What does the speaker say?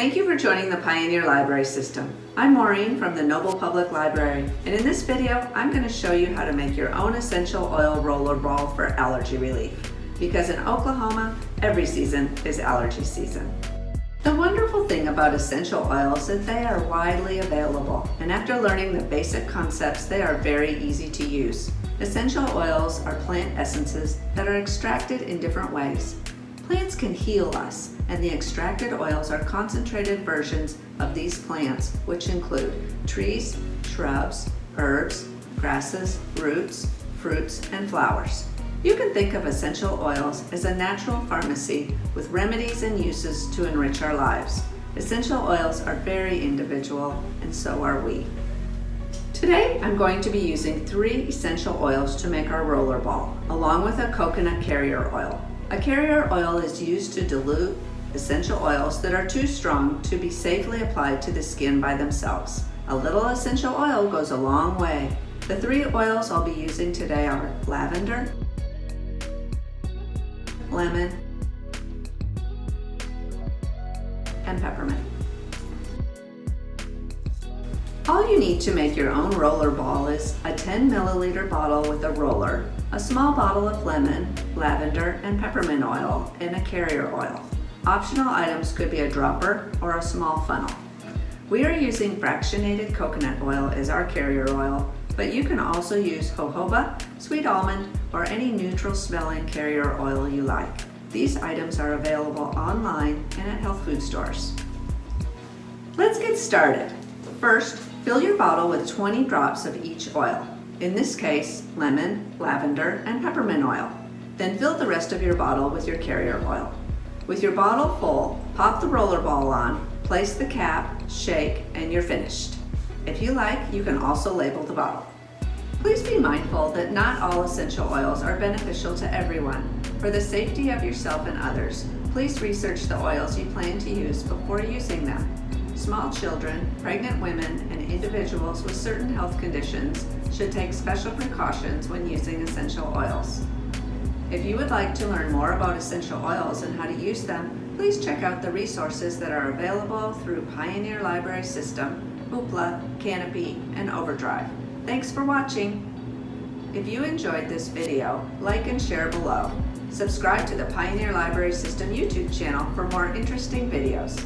Thank you for joining the Pioneer Library System. I'm Maureen from the Noble Public Library, and in this video, I'm going to show you how to make your own essential oil roller ball for allergy relief. Because in Oklahoma, every season is allergy season. The wonderful thing about essential oils is that they are widely available, and after learning the basic concepts, they are very easy to use. Essential oils are plant essences that are extracted in different ways. Plants can heal us, and the extracted oils are concentrated versions of these plants, which include trees, shrubs, herbs, grasses, roots, fruits, and flowers. You can think of essential oils as a natural pharmacy with remedies and uses to enrich our lives. Essential oils are very individual, and so are we. Today, I'm going to be using 3 essential oils to make our roller ball, along with a coconut carrier oil. A carrier oil is used to dilute essential oils that are too strong to be safely applied to the skin by themselves. A little essential oil goes a long way. The 3 oils I'll be using today are lavender, lemon, and peppermint. All you need to make your own roller ball is a 10 milliliter bottle with a roller, a small bottle of lemon, lavender, and peppermint oil, and a carrier oil. Optional items could be a dropper or a small funnel. We are using fractionated coconut oil as our carrier oil, but you can also use jojoba, sweet almond, or any neutral smelling carrier oil you like. These items are available online and at health food stores. Let's get started. First, fill your bottle with 20 drops of each oil. In this case, lemon, lavender, and peppermint oil. Then fill the rest of your bottle with your carrier oil. With your bottle full, pop the roller ball on, place the cap, shake, and you're finished. If you like, you can also label the bottle. Please be mindful that not all essential oils are beneficial to everyone. For the safety of yourself and others, please research the oils you plan to use before using them. Small children, pregnant women, and individuals with certain health conditions should take special precautions when using essential oils. If you would like to learn more about essential oils and how to use them, please check out the resources that are available through Pioneer Library System, Hoopla, Kanopy, and Overdrive. Thanks for watching. If you enjoyed this video, like and share below. Subscribe to the Pioneer Library System YouTube channel for more interesting videos.